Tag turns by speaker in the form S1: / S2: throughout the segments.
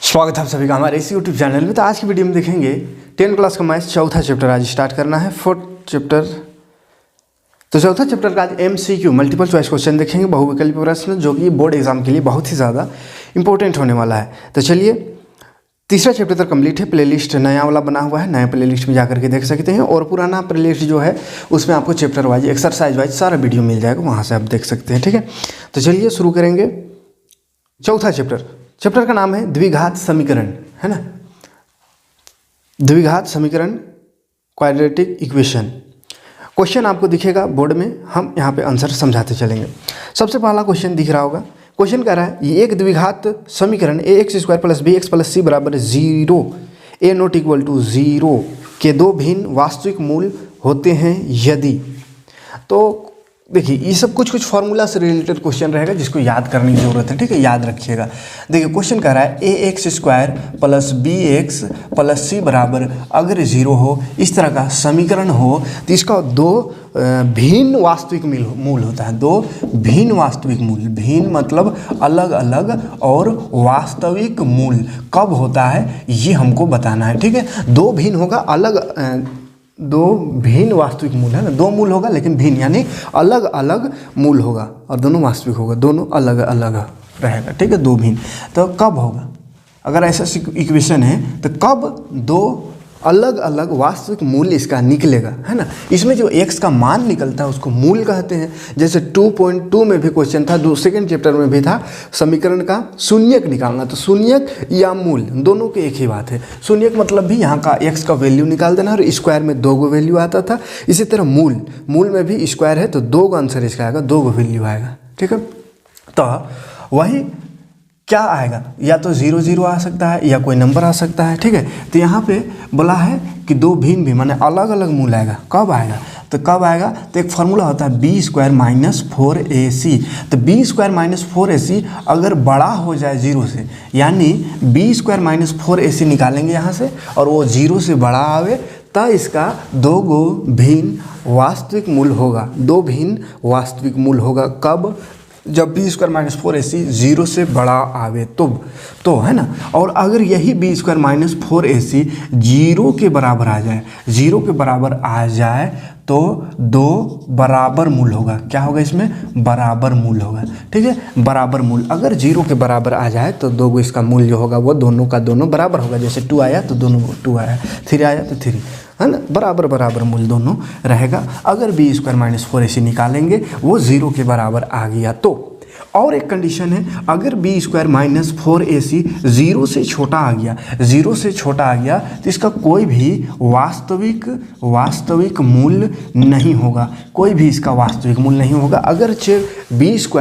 S1: स्वागत है आप सभी का हमारे इसी यूट्यूब चैनल में। तो आज की वीडियो में देखेंगे 10 क्लास का मैथ्स चौथा चैप्टर आज स्टार्ट करना है, फोर्थ चैप्टर। तो चौथा चैप्टर का आज MCQ मल्टीपल चॉइस क्वेश्चन देखेंगे, बहुविकल्पीय प्रश्न, जो कि बोर्ड एग्जाम के लिए बहुत ही ज़्यादा इंपॉर्टेंट होने वाला है। तो चलिए, तीसरा चैप्टर तक कंप्लीट है। प्लेलिस्ट नया वाला बना हुआ है, नया प्लेलिस्ट में जाकर के देख सकते हैं, और पुराना प्लेलिस्ट जो है उसमें आपको चैप्टर वाइज, एक्सरसाइज वाइज सारा वीडियो मिल जाएगा, वहाँ से आप देख सकते हैं। ठीक है, तो चलिए शुरू करेंगे। चौथा चैप्टर का नाम है द्विघात समीकरण, है ना, द्विघात समीकरण, क्वाड्रेटिक इक्वेशन। क्वेश्चन आपको दिखेगा बोर्ड में, हम यहाँ पे आंसर समझाते चलेंगे। सबसे पहला क्वेश्चन दिख रहा होगा। क्वेश्चन कह रहा है ये एक द्विघात समीकरण ax² + bx + c = 0 a not equal to 0 के दो भिन्न वास्तविक मूल होते हैं यदि। तो देखिए, ये सब कुछ फार्मूला से रिलेटेड क्वेश्चन रहेगा जिसको याद करने की जरूरत है। ठीक है, याद रखिएगा। देखिए, क्वेश्चन कह रहा है ax² + bx + c = अगर 0 हो, इस तरह का समीकरण हो, तो इसका दो भिन्न वास्तविक मूल होता है। दो भिन्न वास्तविक मूल, भिन्न मतलब अलग अलग, और वास्तविक मूल कब होता है ये हमको बताना है। ठीक है, दो भिन्न होगा, दो भिन्न वास्तविक मूल है ना, दो मूल होगा लेकिन भिन्न, यानी अलग अलग मूल होगा, और दोनों वास्तविक होगा, दोनों अलग अलग रहेगा। ठीक है, दो भिन्न। तो कब होगा, अगर ऐसा इक्वेशन है तो कब दो अलग अलग वास्तविक मूल्य इसका निकलेगा, है ना। इसमें जो x का मान निकलता है उसको मूल कहते हैं। जैसे 2.2 में भी क्वेश्चन था, सेकेंड चैप्टर में भी था, समीकरण का शून्यक निकालना। तो शून्यक या मूल दोनों की एक ही बात है। शून्यक मतलब भी यहाँ का x का वैल्यू निकाल देना, और स्क्वायर में 2 वैल्यू आता था। इसी तरह मूल में भी स्क्वायर है तो 2 आंसर इसका आएगा, 2 वैल्यू आएगा। ठीक है, तो वही क्या आएगा, या तो 0 0 आ सकता है या कोई नंबर आ सकता है। ठीक है, तो यहाँ पे बोला है कि दो भिन्न भी माने अलग अलग मूल आएगा। कब आएगा, तो कब आएगा, तो एक फार्मूला होता है b² - 4ac। तो b² - 4ac अगर बड़ा हो जाए 0 से, यानी b² - 4ac निकालेंगे यहाँ से, और वो 0 से बड़ा आवे, तब इसका दो भिन्न वास्तविक मूल होगा। दो भिन्न वास्तविक मूल होगा कब, जब b² - 4ac 0 से बड़ा आवे तो है ना। और अगर यही b² - 4ac 0 के बराबर आ जाए, 0 के बराबर आ जाए, तो दो बराबर मूल होगा। क्या होगा इसमें, बराबर मूल होगा। ठीक है, बराबर मूल अगर 0 के बराबर आ जाए तो दो इसका मूल जो होगा वो दोनों का दोनों बराबर होगा। जैसे 2 आया तो दोनों 2 आया, 3 आया तो 3, है ना, बराबर मूल दोनों रहेगा। अगर b² - 4ac निकालेंगे वो 0 के बराबर आ गया तो। और एक कंडीशन है, अगर b² - 4ac 0 से छोटा आ गया, 0 से छोटा आ गया, तो इसका कोई भी वास्तविक मूल्य नहीं होगा, कोई भी इसका वास्तविक मूल्य नहीं होगा। अगर b² -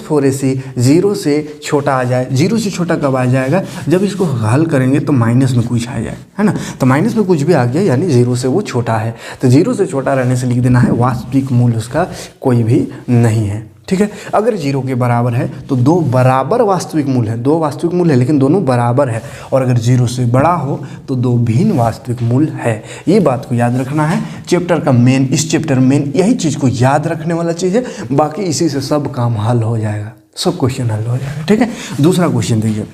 S1: 4ac 0 से छोटा आ जाए, 0 से छोटा कब आ जाएगा, जब इसको हल करेंगे तो माइनस में कुछ आ जाए, है ना। तो माइनस में कुछ भी आ गया यानी 0 से वो छोटा है। तो 0 से छोटा रहने से लिख देना है वास्तविक मूल्य उसका कोई भी नहीं है। ठीक है, अगर 0 के बराबर है तो दो बराबर वास्तविक मूल है, दो वास्तविक मूल है लेकिन दोनों बराबर है। और अगर 0 से बड़ा हो तो दो भिन्न वास्तविक मूल है। ये बात को याद रखना है। चैप्टर का मेन, इस चैप्टर में यही चीज़ को याद रखने वाला चीज़ है, बाकी इसी से सब काम हल हो जाएगा, सब क्वेश्चन हल हो जाएगा। ठीक है, दूसरा क्वेश्चन देखिए।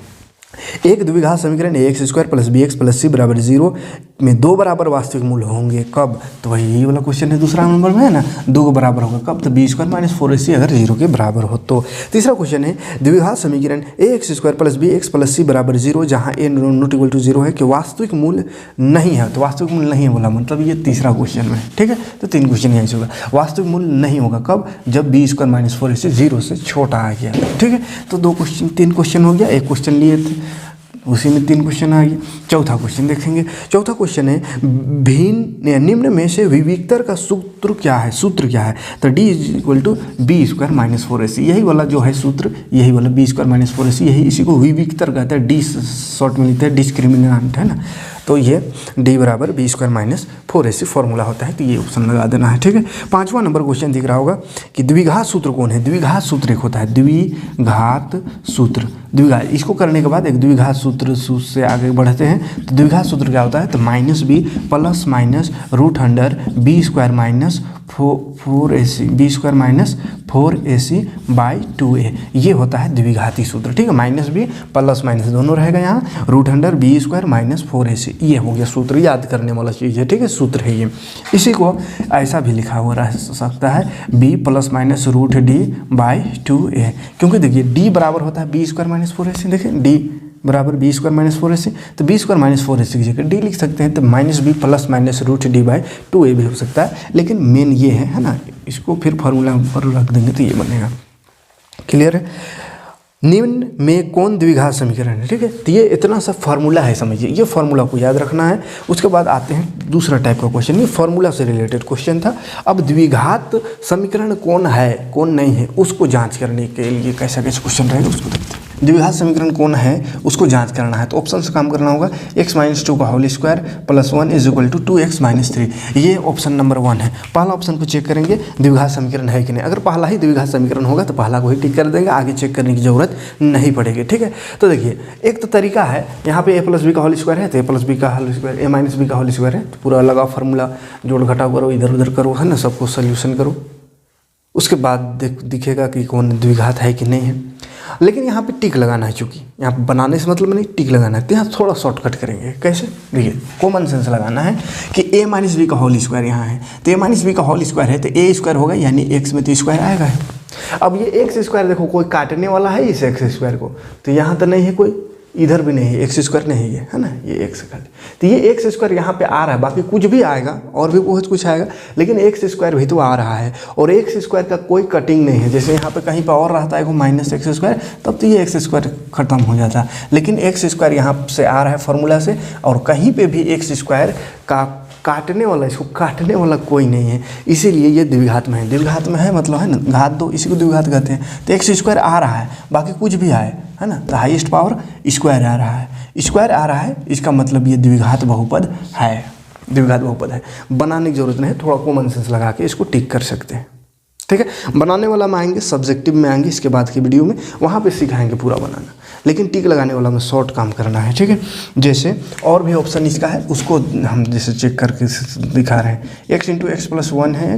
S1: एक द्विघात समीकरण ax² + bx + c = 0 में दो बराबर वास्तविक मूल होंगे कब। तो वही यही वाला क्वेश्चन है, दूसरा नंबर में है ना, 2 बराबर होगा कब, तो b² - 4ac अगर 0 के बराबर हो तो। तीसरा क्वेश्चन है द्विघात समीकरण ax² + bx + c = 0 जहाँ a नॉट इक्वल टू 0 है कि वास्तविक मूल नहीं है। तो वास्तविक मूल नहीं है बोला, मतलब ये तीसरा क्वेश्चन में। ठीक है, तो 3 क्वेश्चन यहीं से होगा। वास्तविक मूल नहीं होगा कब, जब b² - 4ac 0 से छोटा आ गया। ठीक है, तो 3 क्वेश्चन हो गया, एक क्वेश्चन लिए थे, उसी में 3 क्वेश्चन आ गए। चौथा क्वेश्चन देखेंगे। चौथा क्वेश्चन है निम्न में से विविक्तर का सूत्र क्या है, तो d = b² - 4ac, यही वाला जो है सूत्र, यही वाला b² - 4ac, यही इसी को विविक्तर कहते हैं। d शॉर्ट में लिखते हैं डिस्क्रिमिनेंट, है ना। तो ये d = b² - 4ac फॉर्मूला होता है, तो ये ऑप्शन लगा देना है। ठीक है, 5वां नंबर क्वेश्चन दिख रहा होगा कि द्विघात सूत्र कौन है। द्विघात सूत्र एक होता है, द्विघात सूत्र, इसको करने के बाद एक द्विघात सूत्र से आगे बढ़ते हैं। तो द्विघात सूत्र क्या होता है, तो -b ± √√b² - 4ac B square minus 4ac by 2a, ये होता है द्विघाती सूत्र। ठीक है, माइनस बी प्लस माइनस दोनों रहेगा यहाँ, root under B square minus 4ac, ये हो गया सूत्र, याद करने वाला चीज़ है। ठीक है, सूत्र है ये। इसी को ऐसा भी लिखा हुआ रह सकता है b plus minus root D by 2a, क्योंकि देखिए d बराबर होता है बी स्क्वायर माइनस 4ac। देखिए d बराबर बी स्क्वायर माइनस 4ac, तो बी स्क्वायर माइनस 4ac की जगह डी लिख सकते हैं, तो minus B plus minus root D by 2a भी हो सकता है। लेकिन मेन ये है ना, इसको फिर फार्मूला पर रख देंगे तो ये बनेगा। क्लियर है? निम्न में कौन द्विघात समीकरण है? ठीक है, तो ये इतना सा फार्मूला है, समझिए, ये फार्मूला को याद रखना है। उसके बाद आते हैं दूसरा टाइप का क्वेश्चन, ये फार्मूला से रिलेटेड क्वेश्चन था। अब द्विघात समीकरण कौन है कौन नहीं है उसको जांच करने के लिए कैसा कैसा क्वेश्चन रहेगा उसको देखते हैं। द्विघात समीकरण कौन है उसको जांच करना है, तो ऑप्शन से काम करना होगा। x माइनस 2 का whole square plus 1 is equal to 2x minus 3, ये ऑप्शन नंबर 1 है। पहला ऑप्शन को चेक करेंगे द्विघात समीकरण है कि नहीं। अगर पहला ही द्विघात समीकरण होगा तो पहला को ही टिक कर देंगे, आगे चेक करने की जरूरत नहीं पड़ेगी। ठीक है, तो देखिए एक तो तरीका है, यहाँ पे a प्लस बी का होल स्क्वायर है तो a प्लस बी का whole square, a minus B का होल स्क्वायर है, तो पूरा लगाओ फार्मूला, जोड़ घटाव करो, इधर उधर करो, है ना, सबको सोल्यूशन करो। उसके बाद दिखेगा कि कौन द्विघात है कि नहीं है। लेकिन यहाँ पे टिक लगाना है, चूँकि यहाँ पे बनाने से मतलब नहीं, टिक लगाना है। तो यहाँ थोड़ा शॉर्टकट करेंगे। कैसे? देखिए कॉमन सेंस लगाना है कि a माइनस बी का होल स्क्वायर यहाँ है, तो a माइनस बी का होल स्क्वायर है तो a स्क्वायर होगा, यानी x में तो स्क्वायर आएगा। अब ये x स्क्वायर देखो, कोई काटने वाला है इस x स्क्वायर को, तो यहाँ तो नहीं है कोई, इधर भी नहीं है, एक्स स्क्वायर नहीं है ना, ये एक्स खाली, तो ये एक्स स्क्वायर यहाँ पे आ रहा है। बाकी कुछ भी आएगा और भी बहुत कुछ आएगा, लेकिन एक्स स्क्वायर भी तो आ रहा है, और एक्स स्क्वायर का कोई कटिंग नहीं है। जैसे यहाँ पे कहीं पे और रहता है माइनस एक्स स्क्वायर, तब तो ये एक्स स्क्वायर खत्म हो जाता है। लेकिन एक्स स्क्वायर यहाँ से आ रहा है फॉर्मूला से, और कहीं पर भी एक्स स्क्वायर का काटने वाला, इसको काटने वाला कोई नहीं है, इसीलिए ये द्विघात में है। द्विघात में है मतलब है ना, घात दो, इसी को द्विघात कहते हैं। तो एक्स स्क्वायर आ रहा है, बाकी कुछ भी आए, है ना, तो हाईएस्ट पावर स्क्वायर आ रहा है, स्क्वायर आ रहा है, इसका मतलब ये द्विघात बहुपद है। द्विघात बहुपद है, बनाने की जरूरत नहीं है, थोड़ा कॉमन सेंस लगा के इसको टिक कर सकते हैं। ठीक है, बनाने वाला में आएंगे, सब्जेक्टिव में आएंगे इसके बाद की वीडियो में, वहाँ पे सिखाएंगे पूरा बनाना, लेकिन टिक लगाने वाला में शॉर्ट काम करना है। ठीक है, जैसे और भी ऑप्शन इसका है, उसको हम जैसे चेक करके दिखा रहे हैं। x इंटू एक्स प्लस 1 है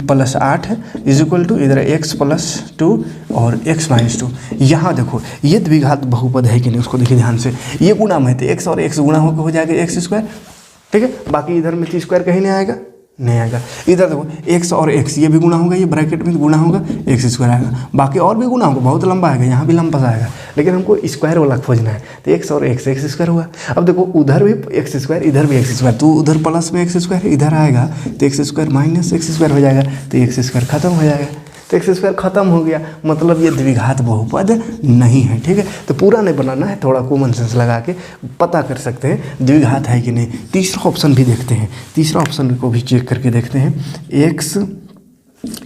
S1: प्लस 8 है इज इक्वल टू इधर x प्लस 2 और x माइनस 2। यहाँ देखो ये द्विघात बहुपद है कि नहीं, उसको देखिए ध्यान से। ये गुणा में तो x और x गुणा होकर हो जाएगा एक्स स्क्वायर। ठीक है, बाकी इधर में स्क्वायर कहीं नहीं आएगा, नहीं आएगा। इधर देखो x और x ये भी गुणा होगा, ये ब्रैकेट में गुणा होगा, x स्क्वायर आएगा, बाकी और भी गुणा होगा, बहुत लंबा आएगा, यहाँ भी लंबा सा आएगा, लेकिन हमको स्क्वायर वाला खोजना है। तो x और x स्क्वायर हुआ। अब देखो उधर भी x स्क्वायर, इधर भी x स्क्वायर, तो उधर प्लस में x स्क्वायर इधर आएगा तो x square minus x square हो जाएगा, तो x स्क्वायर खत्म हो जाएगा। तो एक्स स्क्वायर खत्म हो गया, मतलब ये द्विघात बहुपद नहीं है। ठीक है, तो पूरा नहीं बनाना है, थोड़ा कॉमन सेंस लगा के पता कर सकते हैं द्विघात है कि नहीं। तीसरा ऑप्शन भी देखते हैं, तीसरा ऑप्शन को भी चेक करके देखते हैं।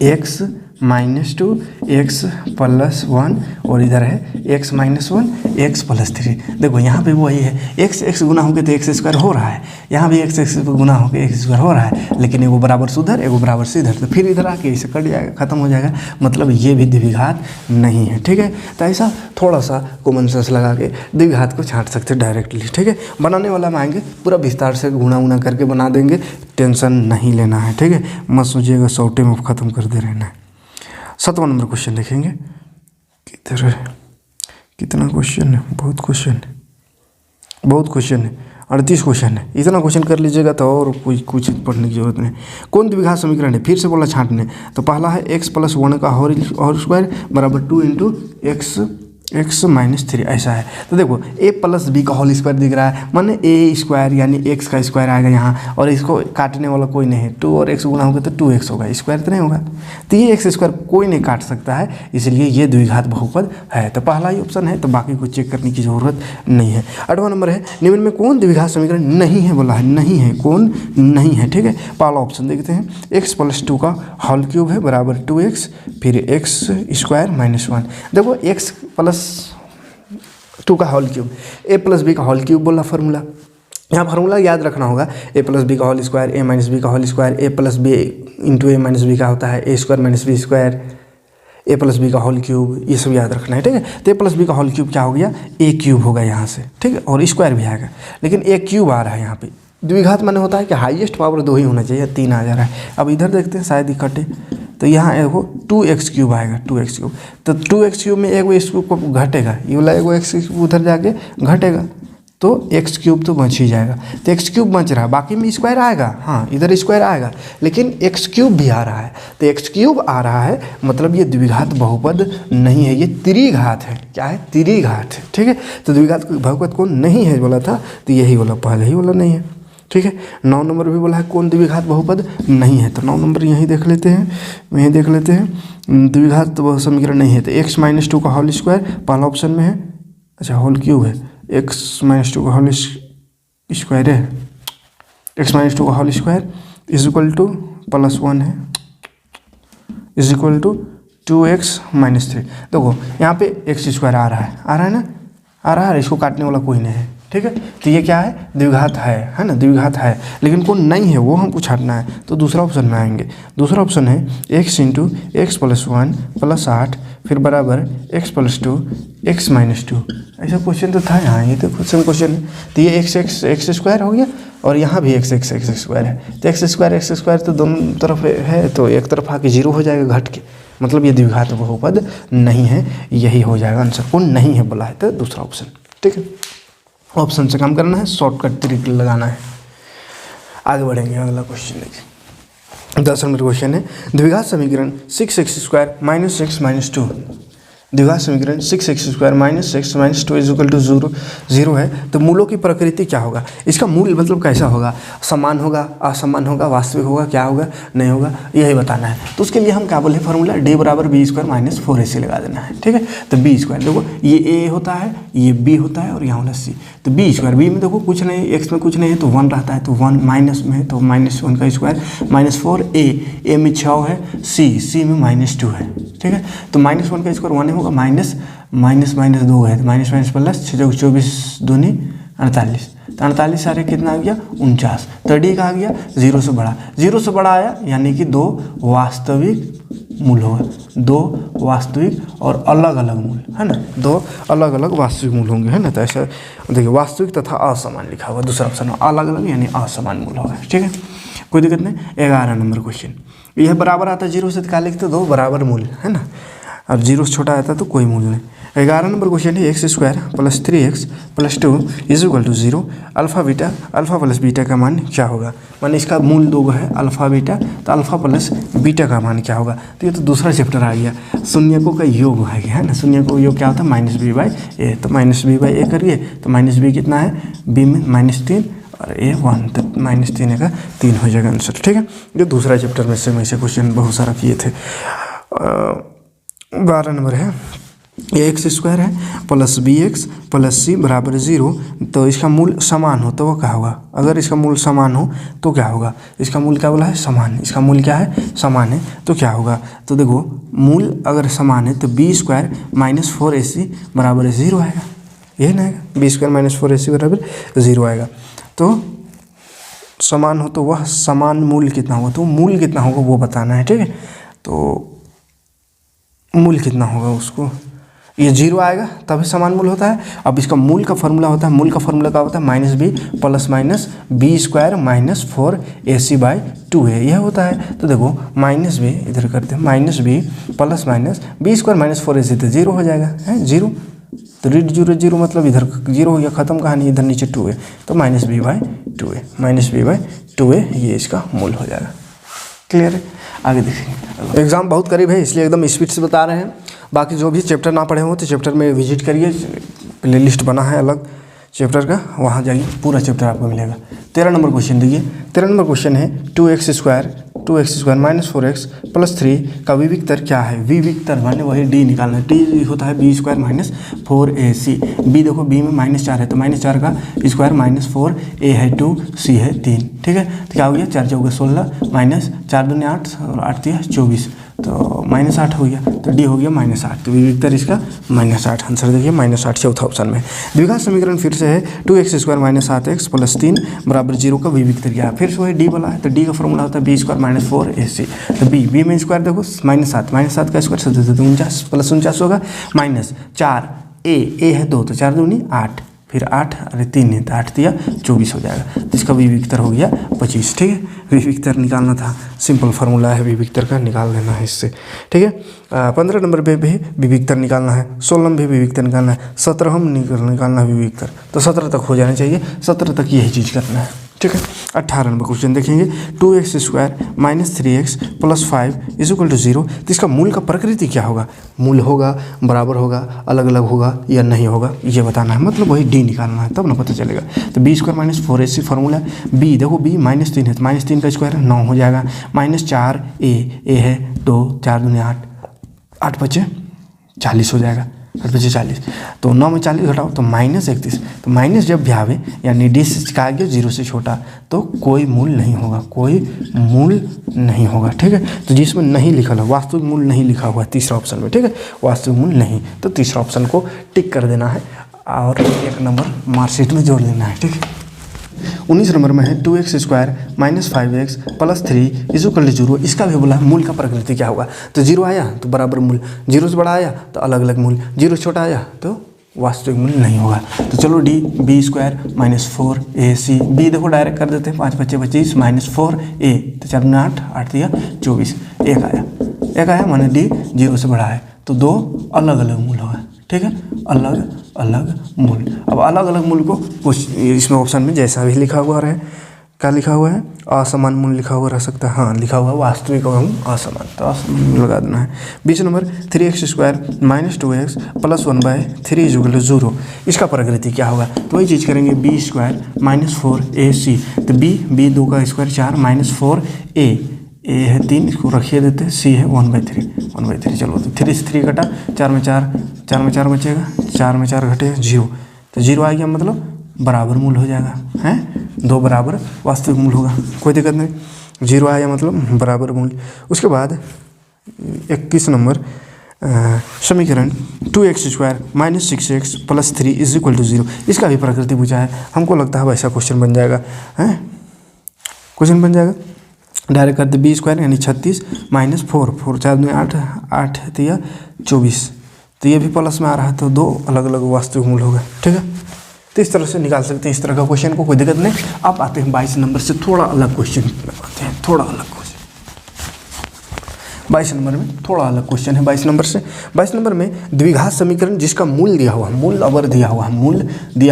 S1: एक्स माइनस 2 एक्स प्लस 1 और इधर है x माइनस 1 एक्स प्लस 3। देखो यहाँ पे वही है, x गुना होकर तो एक्स स्क्वायर हो रहा है, यहाँ भी x गुना होकर एक्स स्क्वायर हो रहा है, लेकिन एगो बराबर से उधर एगो बराबर से इधर, तो फिर इधर आके इसे कट जाएगा, खत्म हो जाएगा, मतलब ये भी द्विघात नहीं है। ठीक है, तो ऐसा थोड़ा सा कॉमन सेंस लगा के द्विघात को छांट सकते हैं डायरेक्टली। ठीक है, बनाने वाला में आएंगे, पूरा विस्तार से गुणा उना करके बना देंगे, टेंशन नहीं लेना है। ठीक है, मत सोचिएगा शॉर्टे में ख़त्म कर दे रहना है। 7वां नंबर क्वेश्चन देखेंगे, किधर है, कितना क्वेश्चन है, बहुत क्वेश्चन है, बहुत क्वेश्चन है, 38 क्वेश्चन है। इतना क्वेश्चन कर लीजिएगा तो और कुछ पढ़ने की जरूरत नहीं। कौन द्विघात समीकरण है, फिर से बोला छांटने, तो पहला है x प्लस 1 का होल स्क्वायर बराबर 2 इंटू एक्स माइनस 3, ऐसा है। तो देखो a प्लस बी का होल स्क्वायर दिख रहा है, माने a स्क्वायर यानी x का स्क्वायर आएगा यहाँ, और इसको काटने वाला कोई नहीं है, 2 और x गुना होगा तो 2x होगा, स्क्वायर तो नहीं होगा, तो ये x स्क्वायर कोई नहीं काट सकता है, इसलिए ये द्विघात बहुपद है। तो पहला ही ऑप्शन है, तो बाकी को चेक करने की जरूरत नहीं है। 8वां नंबर है, निम्न में कौन द्विघात समीकरण नहीं है, बोला है नहीं है, कौन नहीं है। ठीक है, पहला ऑप्शन देखते हैं, x प्लस 2 का होल क्यूब है बराबर 2x फिर x स्क्वायर माइनस 1। देखो x प्लस 2 का whole cube, a plus B का होल क्यूब बोला फार्मूला, यहाँ फार्मूला याद रखना होगा, a प्लस बी का whole square a minus B का whole square, a plus b into a minus B का होता है a square minus b square, a plus B का होल क्यूब, ये सब याद रखना है। ठीक है, तो a प्लस बी का होल क्यूब क्या हो गया, a क्यूब होगा यहाँ से। ठीक है, और स्क्वायर भी आएगा, लेकिन a क्यूब आ रहा है यहाँ पे, द्विघात माने होता है कि हाईएस्ट पावर 2 ही होना चाहिए, 3 आ जा रहा है। अब इधर देखते हैं शायद ही कटे, तो यहाँ एगो 2x³ आएगा, 2x³। तो 2x³ में एगो x³ को घटेगा, ये वाला एगो x³ उधर जाके घटेगा, तो x³ तो बच ही जाएगा। तो x³ बच रहा है, बाकी में स्क्वायर आएगा, हाँ इधर स्क्वायर आएगा, लेकिन x³ भी आ रहा है। तो x³ आ रहा है मतलब ये द्विघात बहुपद नहीं है, ये त्रिघात है। क्या है? त्रिघात है। ठीक है, तो द्विघात बहुपद कौन नहीं है बोला था, तो यही बोला, पहले ही बोला नहीं है। ठीक है, 9 नंबर भी बोला है कौन द्विघात बहुपद नहीं है, तो 9 नंबर यहीं देख लेते हैं, यहीं देख लेते हैं। द्विघात समीकरण नहीं है तो x-2 का होल स्क्वायर पहला ऑप्शन में है, अच्छा होल क्यूब है, x-2 का होल स्क्वायर है, x-2 का whole square is equal to +1 है, इज इक्वल टू 2x-3। देखो यहाँ पे x² आ रहा है ना, आ रहा है, इसको काटने वाला कोई नहीं है। ठीक है, तो ये क्या है? द्विघात है ना, द्विघात है, लेकिन कौन नहीं है वो हमको छाटना है। तो दूसरा ऑप्शन में आएंगे, दूसरा ऑप्शन है x × x + 1 + 8 फिर बराबर x + 2 x-2। ऐसा क्वेश्चन तो था यहाँ, ये तो क्वेश्चन है। तो ये x² हो गया और यहाँ भी x² है, तो x² तो दोनों तरफ है, तो एक तरफ आके 0 हो जाएगा घट के, मतलब ये द्विघात बहुपद नहीं है, यही हो जाएगा आंसर। कौन नहीं है बोला है तो दूसरा ऑप्शन। ठीक है, ऑप्शन से काम करना है, शॉर्टकट तरीके लगाना है। आगे बढ़ेंगे, अगला क्वेश्चन देखिए। 10 नंबर क्वेश्चन है द्विघात समीकरण 6x² - x - 2। द्विघात समीकरण 6x² - x - 2 = 0 है, तो मूलों की प्रकृति क्या होगा? इसका मूल मतलब कैसा होगा? समान होगा, असमान होगा, वास्तविक होगा, क्या होगा, नहीं होगा, यही बताना है। तो उसके लिए हम क्या बोले फॉर्मूला, d = b² - 4ac लगा देना है। ठीक है, तो b² देखो ये a होता है, ये b होता है और यहाँ वाला c, तो b² b में देखो कुछ नहीं, x में कुछ नहीं है तो 1 रहता है, तो 1 माइनस में है तो -1 का स्क्वायर -4 a में 6 है, c में -2 है। ठीक है, तो -1 का स्क्वायर 1 होगा, माइनस 2 है, तो माइनस प्लस 6 × 24 दूनी 48, तो 48 सारे कितना आ गया 49। तो डी का आ गया 0 से बड़ा, 0 से बड़ा आया यानी कि 2 वास्तविक मूल होगा, 2 वास्तविक और अलग अलग मूल है ना, 2 अलग अलग वास्तविक मूल होंगे है ना। तो ऐसा देखिए वास्तविक तथा असमान लिखा हुआ, दूसरा ऑप्शन अलग अलग यानी असमान मूल होगा। ठीक है, कोई दिक्कत नहीं। 11 नंबर क्वेश्चन, यह बराबर आता है 0 से, क्या लिखते 2 बराबर मूल है ना, अब 0 से छोटा आता तो कोई मूल नहीं। 11 नंबर क्वेश्चन है x² + 3x + 2 = 0। Alpha plus beta का मान क्या होगा? मान इसका मूल 2 है अल्फा बीटा, तो अल्फा प्लस बीटा का मान क्या होगा? तो ये तो दूसरा चैप्टर आ गया, शून्यकों का योग है ना, शून्यकों का योग क्या होता है -b/a, तो -b/a करिए तो -b कितना है, b में -3 और a 1, तो -3 का 3 हो जाएगा आंसर। ठीक है, ये दूसरा चैप्टर में से क्वेश्चन बहुत सारा किए थे। 12 नंबर है x² है + bx + c = 0, तो इसका मूल समान हो तो वो क्या होगा? अगर इसका मूल समान हो तो क्या होगा? इसका मूल क्या बोला है? समान। इसका मूल क्या है? समान है, तो क्या होगा? तो देखो मूल अगर समान है तो b² - 4ac = 0 आएगा, यही ना आएगा, b² - 4ac = 0 आएगा। तो समान हो तो वह समान मूल कितना होगा, तो मूल कितना होगा वो बताना है। ठीक है, तो मूल कितना होगा उसको, ये 0 आएगा तभी समान मूल होता है। अब इसका मूल का फॉर्मूला होता है, मूल का फॉर्मूला क्या होता है? -b + -b² - 4ac/2 है, यह होता है। तो देखो -b इधर करते हैं, -b + -b² - 4ac तो 0 हो जाएगा, है 0, तो रीड 0 मतलब इधर 0 हो गया, खत्म कहानी, इधर नीचे 2 है, तो -b/2 है, -b/2 है, ये इसका मूल हो जाएगा। क्लियर है, आगे देखेंगे। एग्ज़ाम बहुत करीब है इसलिए एकदम स्पीड से बता रहे हैं। बाकी जो भी चैप्टर ना पढ़े हो तो चैप्टर में विजिट करिए, प्लेलिस्ट बना है अलग चैप्टर का, वहाँ जाइए पूरा चैप्टर आपको मिलेगा। 13 नंबर क्वेश्चन देखिए। 13 नंबर क्वेश्चन है 2x² - 4x + 3 का विविक्तर क्या है? विविक्तर माने वही d निकालना है, d होता है b² - 4ac। b देखो b में -4 है तो -4 का स्क्वायर -4, a है 2, c है 3। ठीक है, तो क्या हो गया 4 × 16 -4 दूनी 8 और 8 × 24, तो -8 हो गया, तो d हो गया -8, तो विविक्तर इसका -8 आंसर देखिए, -8 चौथा ऑप्शन में। द्विघात समीकरण फिर से है 2x² - 7x + 3 = 0 का विविक्तर क्या है? फिर से वही d वाला है, तो d का फॉर्मूला होता है b² - 4ac। तो b में स्क्वायर देखो -7 का स्क्वायर 49 + 49 होगा, -4 a है 2 तो 4 दूनी 8, फिर 8 अरे 3 है तो 8 दिया 24 हो जाएगा। तो इसका वी विक्टर हो गया 25। ठीक है, वी विक्टर निकालना था, सिंपल फार्मूला है वी विक्टर का, निकाल लेना है इससे। ठीक है, 15 नंबर पे भी वी विक्टर निकालना है, 16 में भी वी विक्टर निकालना है, 17 में निकालना है वी विक्टर। तो 17 तक हो जाना चाहिए, 17 तक यही चीज़ करना है। ठीक है, 18 नंबर क्वेश्चन देखेंगे, 2x² - 3x + 5 = 0। तो इसका मूल का प्रकृति क्या होगा? मूल होगा, बराबर होगा, अलग अलग होगा या नहीं होगा, ये बताना है, मतलब वही डी निकालना है, तब ना पता चलेगा। तो b² - 4ac फार्मूला, b देखो b -3 है तो -3 का स्क्वायर 9 हो जाएगा, -4a है 2, 4 दूनी 8, 8 बचे 40 हो जाएगा, 8 बचे 40। तो 9 में 40 घटाओ तो -31। तो माइनस जब भी आवे यानी डी से कहा गया 0 से छोटा तो कोई मूल नहीं होगा, कोई मूल नहीं होगा। ठीक है, तो जिसमें नहीं लिखा है वास्तविक मूल नहीं लिखा हुआ है तीसरा ऑप्शन में। ठीक है, वास्तविक मूल नहीं, तो तीसरा ऑप्शन को टिक कर देना है और 1 नंबर मार्कशीट में जोड़ लेना है। ठीक है, 19 नंबर में है 2x² - 5x + 3 = 0। इसका भी बोला मूल का प्रकृति क्या होगा? तो 0 आया तो बराबर मूल, 0 से बड़ा आया तो अलग अलग मूल, 0 से छोटा आया तो वास्तविक मूल नहीं होगा। तो चलो डी b² - 4ac, b देखो डायरेक्ट कर देते हैं, 5 बचे 25 -4a तो 4 में 8, 8 दिया 24, 1 आया माने डी 0 से बड़ा है तो 2 अलग अलग मूल होगा। ठीक है, अलग अलग मूल। अब अलग अलग मूल को कुछ इसमें ऑप्शन में जैसा भी लिखा हुआ रहे, क्या लिखा हुआ है? असमान मूल लिखा हुआ रह सकता है, हाँ लिखा हुआ है वास्तविक एवं असमान, तो असमान मूल लगा देना है। 20 नंबर 3x² - 2x + 1/3 = 0। इसका प्रकृति क्या होगा? तो वही चीज़ करेंगे, b² - 4ac, तो b 2 का स्क्वायर 4 -4a, a है 3, इसको रखिए देते, c है 1/3। चलो तो 3 से 3 घटा, 4 में 4 बचेगा, 4 में 4 घटे 0, तो 0 आ गया, मतलब बराबर मूल हो जाएगा, हैं 2 बराबर वास्तविक मूल होगा, कोई दिक्कत नहीं, 0 आया मतलब बराबर मूल। उसके बाद 21 नंबर समीकरण 2x² - 6x + 3 = 0। इसका भी प्रकृति पूछा है, हमको लगता है वैसा क्वेश्चन बन जाएगा, हैं क्वेश्चन बन जाएगा, डायरेक्ट करते b² यानी 36 - 4, 4 4 में 8, 8 दिया 24, तो ये भी प्लस में आ रहा है, तो 2 अलग अलग वास्तविक मूल होगा। ठीक है, तो इस तरह से निकाल सकते हैं इस तरह का क्वेश्चन को, कोई दिक्कत नहीं। अब आते हैं 22 नंबर से, थोड़ा अलग क्वेश्चन आते हैं, थोड़ा अलग क्वेश्चन 22 नंबर में, थोड़ा अलग क्वेश्चन है 22 नंबर से। 22 नंबर में द्विघात समीकरण जिसका मूल दिया हुआ, मूल अवर दिया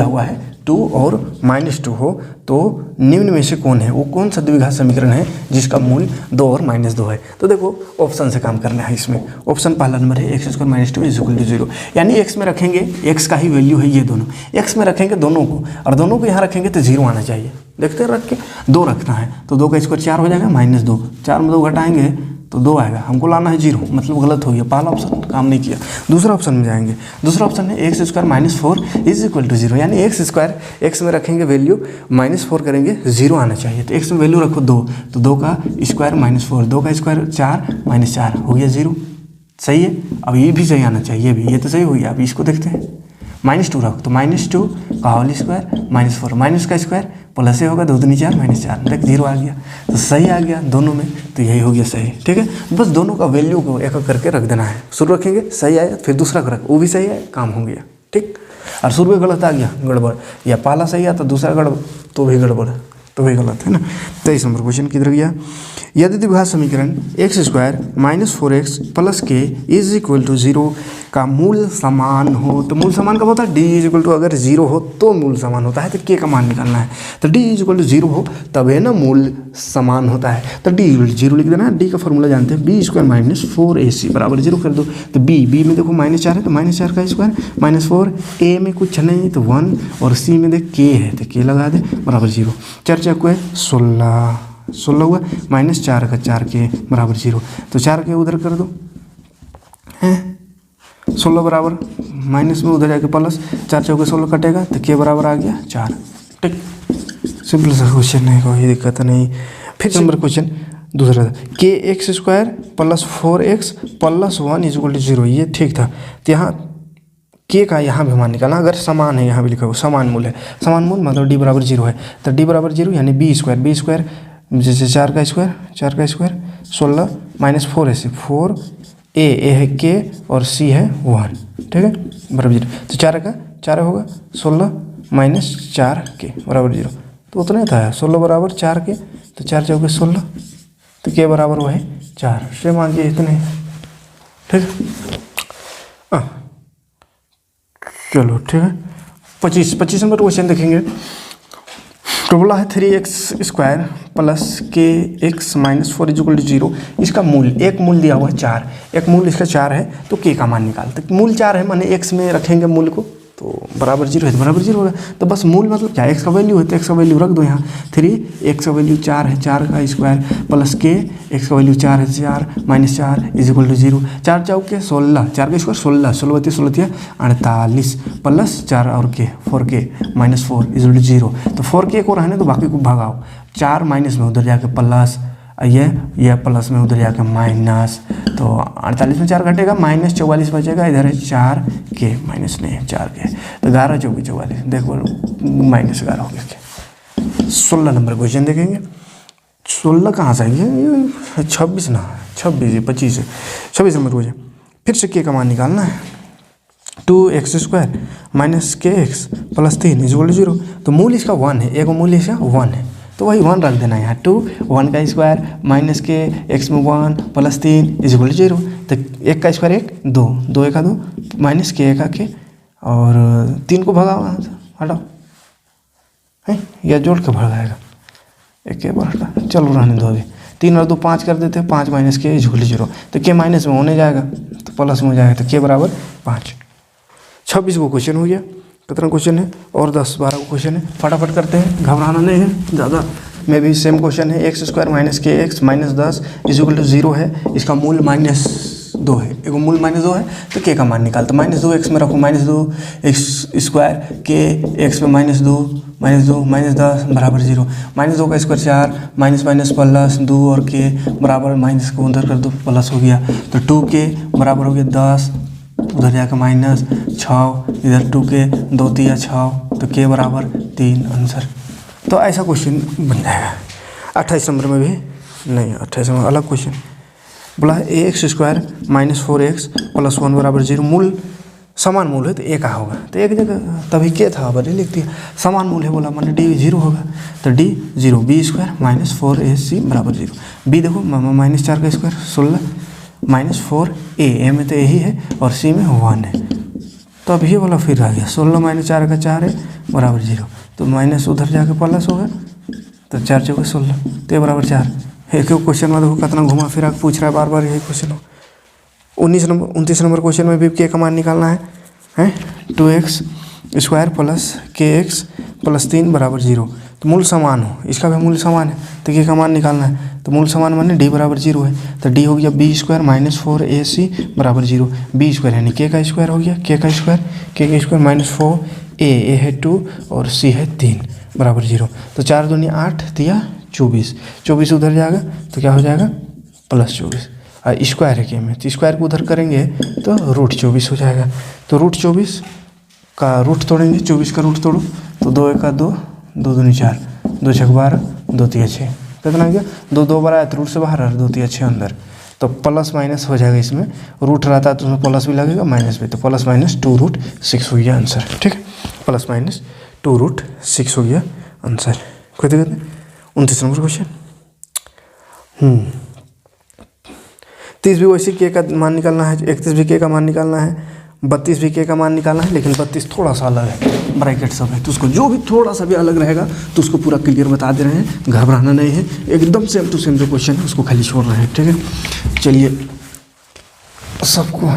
S1: हुआ है 2 और -2 हो, तो निम्न में से कौन है? वो कौन सा द्विघात समीकरण है जिसका मूल 2 और -2 है? तो देखो ऑप्शन से काम करना है इसमें। ऑप्शन पहला नंबर है x² - 2 = 0, यानी x में रखेंगे, x का ही वैल्यू है ये दोनों, x में रखेंगे दोनों को, और दोनों को यहाँ रखेंगे तो 0 आना चाहिए। देखते रख के 2 रखना है तो 2 का स्क्वायर 4 हो जाएगा, -2, 4 में 2 घटाएंगे तो 2 आएगा, हमको लाना है 0, मतलब गलत हो गया, पहला ऑप्शन काम नहीं किया। दूसरा ऑप्शन में जाएंगे, दूसरा ऑप्शन है x² - 4 = 0, यानी x में रखेंगे वैल्यू -4 करेंगे 0 आना चाहिए, तो x में वैल्यू रखो 2, तो 2 का स्क्वायर -4, 2 का स्क्वायर 4 -4 हो गया 0, सही है। अब ये भी सही आना चाहिए, ये तो सही हो गया। अब इसको देखते हैं, -2 रखो तो -2 का होल स्क्वायर -4, माइनस का स्क्वायर प्लस से होगा, 2 दूनी 4 -4, देख 0 आ गया, तो सही आ गया दोनों में, तो यही हो गया सही। ठीक है, बस दोनों का वैल्यू को एक करके रख देना है, शुरू रखेंगे सही आया, फिर दूसरा को रख, वो भी सही है, काम हो गया। ठीक, और शुरू में गलत आ गया गड़बड़, या पहला सही आया तो दूसरा गड़बड़, तो भी गड़बड़, तो भी गलत है ना। 23 नंबर क्वेश्चन किधर गया? यदि द्विघात समीकरण x² - 4x + k = 0 का मूल समान हो, तो मूल समान कब होता है? d अगर 0 हो तो मूल समान होता है, तो k का मान निकालना है, तो d 0 हो तब है ना मूल समान होता है, तो d 0 लिख देना। d का फॉर्मूला जानते हैं, b² - 4ac बराबर 0 कर दो, तो b में देखो -4 है तो -4 का स्क्वायर -4, a में कुछ नहीं तो 1, और c में देख k है तो k लगा दे बराबर 0, 4 चक्को है 16 हुआ, -4 का 4 के बराबर 0, तो 4 के उधर कर दो, हैं 16 बराबर माइनस में उधर जाके प्लस, 4 चौके 16 कटेगा तो के बराबर आ गया 4। ठीक, सिंपल सा क्वेश्चन है, कोई दिक्कत नहीं। फिर नंबर क्वेश्चन दूसरा था, kx² + 4x + 1 = 0, ये ठीक था। तो यहाँ k का यहाँ भी मान निकालना, अगर समान है, यहाँ भी लिखा हुआ समान मूल है, समान मूल मतलब d बराबर 0 है, तो d बराबर 0 यानी b² जैसे 4 का स्क्वायर 16 - 4 ऐसे 4 ए है के और सी है 1, ठीक है, बराबर 0। तो 4 का 4 होगा 16 माइनस 4 के बराबर 0। तो उतना ही था 16 बराबर 4 के, तो 4 चौके 16, तो के बराबर वह है 4। सेम आ गया इतने, ठीक है। चलो ठीक है। 25 नंबर क्वेश्चन देखेंगे। तो बोला है 3x² प्लस के एक्स माइनस 4 इक्वल टू 0। इसका मूल, एक मूल दिया हुआ है 4, एक मूल इसका 4 है, तो के का मान निकाल। तो मूल 4 है माने x में रखेंगे मूल को, तो बराबर 0 है तो बराबर 0 होगा। तो बस मूल मतलब क्या, x का वैल्यू है तो x का वैल्यू रख दो यहाँ। 3 x का वैल्यू 4 है, 4 का स्क्वायर प्लस के एक्स का वैल्यू 4 है, 4 माइनस 4 इज इक्वल टू 0। 4 चौक के 16, 4 का स्क्वायर 16, 16 बत्तीस 16 48 प्लस 4 और के 4 के माइनस 4 इज इक्वल टू 0। तो 4 के को रहने तो बाकी को भगाओ, 4 माइनस में उधर जाके प्लस, ये प्लस में उधर जाके माइनस, तो 48 में 4 घटेगा, माइनस 44 बचेगा, इधर है 4 के, माइनस नहीं है 4 के, तो 11 चौकी 44, देखो माइनस 11 हो गया। 16 नंबर क्वेश्चन देखेंगे। 16 कहाँ से आएंगे, 26 ना, 26 नंबर क्वेश्चन। फिर से के का मान निकालना है। 2x² minus K X plus 3 is equal to 0। तो मूल इसका 1 है, एक मूल इसका 1 है, तो वही 1 रख देना है यहाँ। 2 1 का स्क्वायर माइनस के एक्स में 1 प्लस 3 इज इक्वल टू 0। तो 1 का स्क्वायर 1, 2, 2 1 का 2 माइनस के 1 का के, और 3 को भगाओ यहाँ से, हटाओ है, या जोड़ के भगाएगा, 1 के बार हटा, चलो रहने दो। अभी 3 और 2 5 कर देते हैं, 5 माइनस के इज इक्वल टू 0। तो के माइनस में होने जाएगा तो प्लस में हो जाएगा, तो के बराबर 5। 26 को क्वेश्चन हो गया। कितना क्वेश्चन है, और 10-12 को क्वेश्चन है, फटाफट करते हैं, घबराना नहीं है ज़्यादा। में भी सेम क्वेश्चन है। x² minus K X minus 10 is equal to 0 है। इसका मूल -2 है, एक मूल -2 है, तो के का मान निकालते। -2 x में रखो, -2 x² के एक्स में -2 -10 बराबर 0। -2 का स्क्वायर 4 माइनस प्लस 2 और के बराबर माइनस को उधर कर दो, प्लस हो गया, तो 2 के बराबर हो गया 10, उधर जाकर माइनस 6, इधर 2 के 2 तिया 6, तो के बराबर 3 आंसर। तो ऐसा क्वेश्चन बन जाएगा। 28 नंबर में भी नहीं, 28 नंबर अलग क्वेश्चन बोला है ax² माइनस 4x प्लस 1 बराबर 0। मूल समान मूल है तो ए का होगा, तो एक जगह तभी के था बड़े लिख दिया। समान मूल है बोला माने डी 0 होगा, तो डी 0। b² माइनस 4ac बराबर 0। बी देखो -4 का स्क्वायर 16 माइनस 4a, ए में तो यही है और सी में 1 है, तो अब ये वाला फिर आ गया। 16 माइनस 4 का 4 है बराबर 0, तो माइनस उधर जाके प्लस होगा, तो 4 चौके 16, तो ये बराबर 4। एक क्वेश्चन में देखो कितना घुमा फिरा पूछ रहा है, बार बार यही क्वेश्चन हो। 29 नंबर क्वेश्चन में भी के का मान निकालना है 2x² प्लस के एक्स प्लस 3 बराबर 0। तो मूल समान हो, इसका भी मूल समान है, तो के का मान निकालना है। तो मूल समान माने डी बराबर 0 है, तो डी हो गया b² माइनस 4ac बराबर 0। b² यानी के का स्क्वायर हो गया, के का स्क्वायर माइनस 4a, ए है 2 और c है 3 बराबर 0। तो 4 दूनी 8 दिया 24 उधर जाएगा तो क्या हो जाएगा +24। स्क्वायर है के में, तो स्क्वायर को उधर करेंगे तो √24 हो जाएगा। तो √24 का रूट तोड़ेंगे, 24 का रूट तोड़ो, तो 2 1 का 2, 2 दूनी 4, 2 6 12, 2 3 6, कितना गया 2 2 बार आया तो रूट से बाहर, 2 3 6 अंदर, तो प्लस माइनस हो जाएगा। इसमें रूट रहता है तो उसमें प्लस भी लगेगा माइनस भी, तो +-2√6 हो गया आंसर। ठीक है, +-2√6 हो गया आंसर। कोई दिक्कत नहीं। 29 नंबर क्वेश्चन। 30 भी वैसे के का मान निकालना है, 31 भी के का मान निकालना है, 32 भी के का मान निकालना है, लेकिन 32 थोड़ा सा अलग है, ब्रैकेट सब है, तो उसको जो भी थोड़ा सा भी अलग रहेगा तो उसको पूरा क्लियर बता दे रहे हैं, घबराना नहीं है, एकदम सेम टू सेम जो क्वेश्चन है उसको खाली छोड़ रहे हैं। ठीक है, चलिए सबको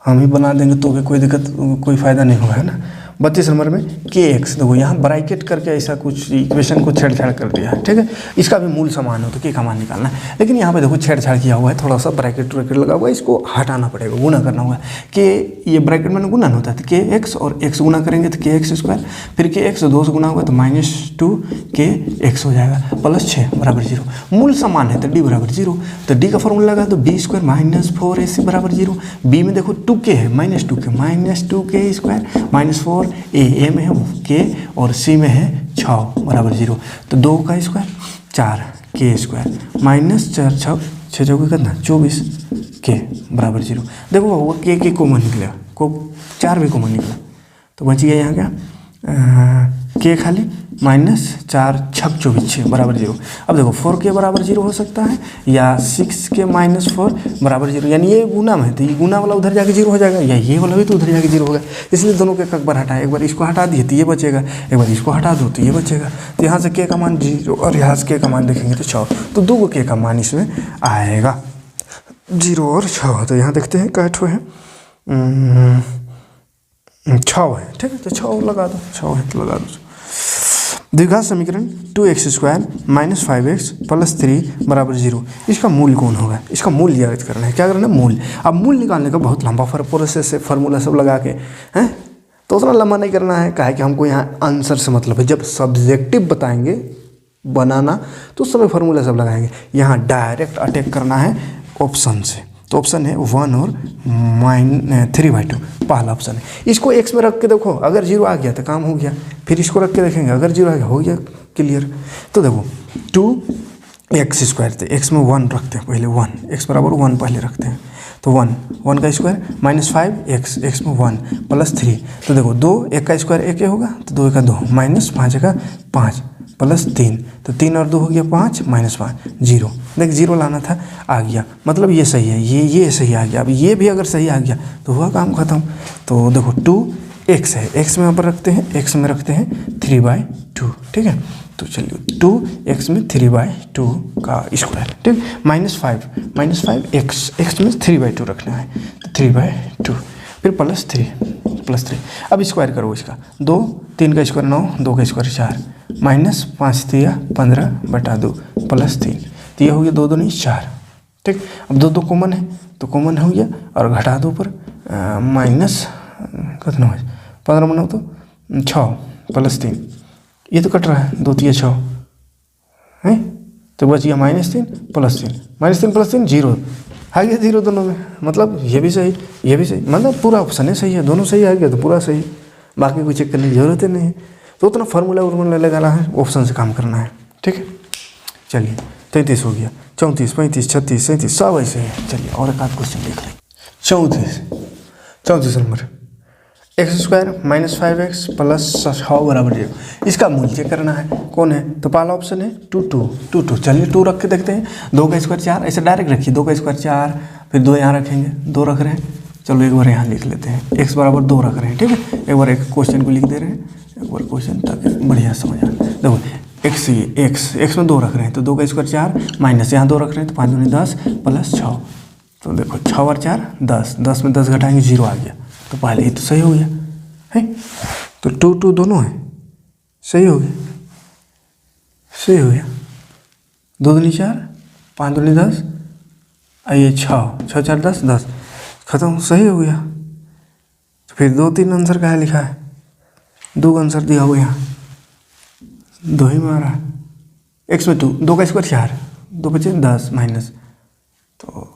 S1: हम ही बना देंगे तो भी कोई दिक्कत, कोई फ़ायदा नहीं होगा, है ना। 32 नंबर में के एक्स, देखो यहाँ ब्रैकेट करके ऐसा कुछ इक्वेशन को छेड़छाड़ कर दिया है। ठीक है, इसका भी मूल समान हो तो के का मान निकालना है, लेकिन यहाँ पे देखो छेड़छाड़ किया हुआ है, थोड़ा सा ब्रैकेट लगा हुआ है, इसको हटाना पड़ेगा, गुना करना होगा। के ये ब्रैकेट में गुना होता है, तो के एक्स और एक्स गुना करेंगे तो के एक्स स्क्वायर, फिर के एक्स 2 से गुना होगा तो -2 के एक्स हो जाएगा, +6 बराबर 0। मूल समान है तो डी बराबर 0, तो डी का फॉर्मूला लगा तो b² -4ac बराबर 0। बी में देखो 2k है, -2k स्क्वायर -4 ए में है के और सी में है 6 बराबर 0, तो 2 का स्क्वायर 4 के स्क्वायर -4 6 6 कितना 24 के बराबर 0। देखो वो के कॉमन निकलेगा, को 4 भी कॉमन निकला, तो बच गया यहाँ क्या के खाली -4 छक 24 बराबर 0। अब देखो 4 के बराबर 0 हो सकता है या 6 के -4 बराबर 0, यानी ये गुना में है तो ये गुना वाला उधर जाके 0 हो जाएगा, या ये वाला भी तो उधर जाके 0 होगा। इसलिए दोनों के एक बार हटाए, एक बार इसको हटा दिए तो ये बचेगा, एक बार इसको हटा दो तो ये बचेगा। तो यहाँ से के का मान 0 और यहाँ से के का मान देखेंगे तो 6, तो 2 के का मान इसमें आएगा 0 और 6। तो यहाँ देखते हैं कैठो है 6 है, ठीक है, तो 6 लगा दो, 6 है तो लगा दो। द्विघात समीकरण 2x² - 5x + 3 बराबर 0, इसका मूल कौन होगा, इसका मूल ज्ञात करना है। क्या करना है, मूल। अब मूल निकालने का बहुत लंबा प्रोसेस है, फार्मूला सब लगा के हैं, तो उतना लंबा नहीं करना है। कहा कि हमको यहाँ आंसर से मतलब है, जब सब्जेक्टिव बताएंगे बनाना तो उस समय फार्मूला सब लगाएंगे। यहाँ डायरेक्ट अटैक करना है ऑप्शन से, तो ऑप्शन है 1 और -3/2 पहला ऑप्शन है। इसको x में रख के देखो, अगर 0 आ गया तो काम हो गया, फिर इसको रख के देखेंगे अगर 0 आ गया हो गया क्लियर। तो देखो 2x² थे, x में 1 रखते हैं पहले, 1 x बराबर 1 पहले रखते हैं, तो 1 का स्क्वायर -5x, x में 1 + 3, तो देखो 2 1 का स्क्वायर 1 होगा, तो 2 का 2 -5 का 5 + 3, तो 3 और 2 हो गया 5 -5 0। देख 0 लाना था, आ गया, मतलब ये सही है, ये सही आ गया। अब ये भी अगर सही आ गया तो हुआ काम खत्म। तो देखो 2x है, x में यहाँ पर रखते हैं, x में रखते हैं 3/2, ठीक है। तो चलिए 2x में 3/2 का स्क्वायर, ठीक, -5 x में 3/2 रखना है, तो 3/2, फिर +3 अब स्क्वायर करो इसका, 2 3 का स्क्वायर 9, 2 का स्क्वायर 4, -5 × 15/2 +3, तो ये हो गया 2 दूनी 4, ठीक। अब 2 कॉमन है तो कॉमन हो गया, और घटा दो पर माइनस कितना है 15 बनाओ तो 6 +3, ये तो कट रहा है 2 3 6 है, तो बच गया -3 + 3 0 आ गया 0 दोनों में, मतलब ये भी सही ये भी सही, मतलब पूरा ऑप्शन है सही है, दोनों सही आ गया तो पूरा सही, बाकी कोई चेक करने की जरूरत ही नहीं है। तो उतना फार्मूला लगाना है, ऑप्शन से काम करना है, ठीक है। चलिए 33 हो गया, 34 35 36 37 सब ऐसे है। चलिए और एक आध क्वेश्चन देख लें। 34 नंबर, x² - 5x + 6 बराबर 0, इसका मूल चेक करना है, कौन है, तो पहला ऑप्शन है 2। चलिए 2 रख के देखते हैं, 2 का स्क्वायर 4, ऐसे डायरेक्ट रखिए, 2 का स्क्वायर 4, फिर 2 यहाँ रखेंगे, 2 रख रहे हैं, चलो एक बार यहाँ लिख लेते हैं, x बराबर 2 रख रहे हैं, ठीक है। एक बार एक क्वेश्चन को लिख दे रहे हैं, एक बार क्वेश्चन ताकि बढ़िया समझ आए। देखो x में 2 रख रहे हैं, तो 2 का स्क्वायर 4 माइनस यहाँ 2 रख रहे हैं, तो 5 दूनी 10 + 6, तो देखो 6 और 4 10, 10 में 10 घटाएंगे 0 आ गया, तो पहले ही तो सही हो गया है। तो 2 दोनों है, सही हो गया 2 दूनी 4 5 दूनी 10, आइए 6 4 10 खत्म, सही हो गया। तो फिर 2 3 आंसर कहाँ लिखा है, 2 आंसर दिया हुआ यहाँ, 2 ही में आ रहा है। x में 2 का स्क्वायर 4, 2 बचे 10 माइनस, तो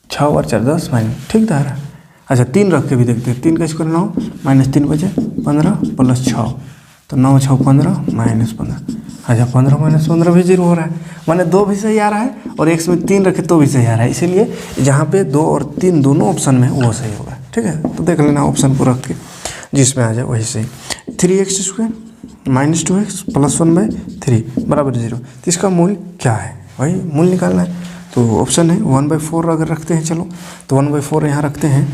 S1: 6 और 4 10 माइनस, ठीक था रहा। अच्छा 3 रख के भी देखते हैं, 3 का स्क्वायर 9 -3 बचे 15 + 6, तो 9 6 15 -15, अच्छा 15 - 15 भी 0 हो रहा है, माने 2 भी सही आ रहा है, और x में 3 रखे तो भी सही आ रहा है, इसीलिए जहाँ पे 2 और 3 दोनों ऑप्शन में वो सही होगा, ठीक है। तो देख लेना ऑप्शन को रख के जिसमें आ जाए वही सही। 3x² - 2x + 1/3 बराबर 0, तो इसका मूल क्या है, वही मूल निकालना है। तो ऑप्शन है 1/4 अगर रखते हैं, चलो तो 1/4 यहाँ रखते हैं,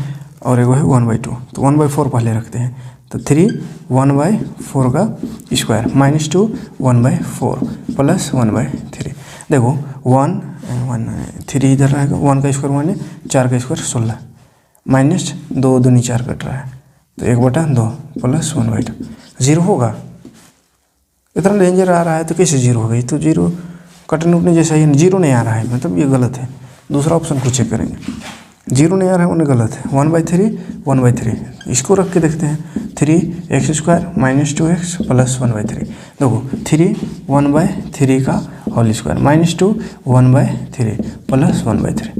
S1: और एक है 1/2, तो 1/4 पहले रखते हैं, तो 3 1/4 का स्क्वायर -2 1/4 + 1/3, देखो 3 इधर रहेगा, 1 का स्क्वायर 1 है, 4 का स्क्वायर 16 -2 दूनी 4 कट रहा है, तो 1/2 + 1/2 0 होगा। इतना डेंजर आ रहा है तो कैसे 0 हो गई, तो 0 कटने उठने जैसा ही 0 नहीं आ रहा है, मतलब ये गलत है। दूसरा ऑप्शन को चेक करेंगे, 0 नहीं आ रहा है उन्हें गलत है। 1/3 इसको रख के देखते हैं, 3x² - 2x + 1/3, देखो 3 1/3 का होल स्क्वायर -2 1/3 + 1/3,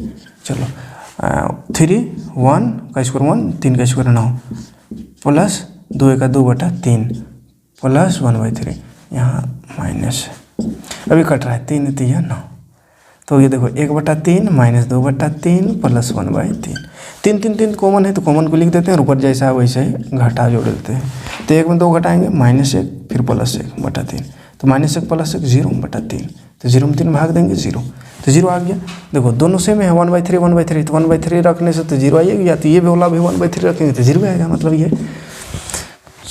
S1: चलो 3 1 का स्क्वायर 1 3 का स्क्वायर 9 प्लस 2 का 2/3 + 1/3, यहाँ माइनस अभी कट रहा है, 3 3 9, तो ये देखो 1/3 माइनस 2/3 प्लस 1/3, 3 कॉमन है तो कॉमन को लिख देते हैं और ऊपर जैसा है वैसे ही घटा जोड़ देते हैं। तो 1 में 2 घटाएंगे -1 फिर +1/3, तो -1 + 1 0/3, तो 0 में 3 भाग देंगे 0, तो 0 आ गया। देखो दोनों सेम है 1/3 1/3, तो 1/3 रखने से तो 0 आएगा, तो ये वाला भी 1/3 रखेंगे तो 0 आएगा, मतलब ये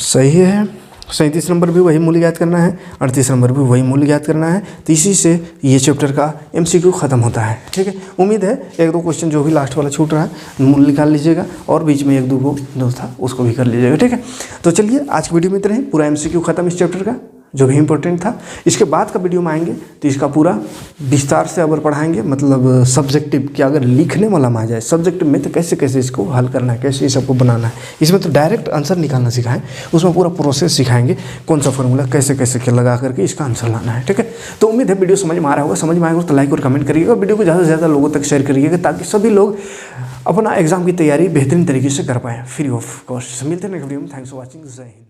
S1: सही है। 37 नंबर भी वही मूल्य ज्ञात करना है, 38 नंबर भी वही मूल्य ज्ञात करना है। तो इसी से ये चैप्टर का MCQ खत्म होता है। ठीक है, उम्मीद है 1-2 क्वेश्चन जो भी लास्ट वाला छूट रहा है मूल्य निकाल लीजिएगा और बीच में 1-2 को जो था उसको भी कर लीजिएगा। ठीक है, तो चलिए आज की वीडियो में इतना ही, पूरा MCQ खत्म इस चैप्टर का जो भी इंपॉर्टेंट था। इसके बाद का वीडियो में आएंगे तो इसका पूरा विस्तार से अगर पढ़ाएंगे, मतलब सब्जेक्टिव कि अगर लिखने वाला में आ जाए सब्जेक्टिव में तो कैसे कैसे इसको हल करना है, कैसे सबको बनाना है। इसमें तो डायरेक्ट आंसर निकालना सिखाएं, उसमें पूरा प्रोसेस सिखाएंगे, कौन सा फॉर्मूला कैसे कैसे क्या लगा करके इसका आंसर लाना है। ठीक है, तो उम्मीद है वीडियो समझ में आ रहा होगा, समझ में आएगा तो लाइक और कमेंट करिएगा, वीडियो को ज़्यादा से ज़्यादा लोगों तक शेयर करिएगा ताकि सभी लोग अपना एग्जाम की तैयारी बेहतरीन तरीके से कर पाएँ फ्री ऑफ कॉस्ट। मिलते हैं नेक्स्ट वीडियो में। Thanks for watching. जय हिंद।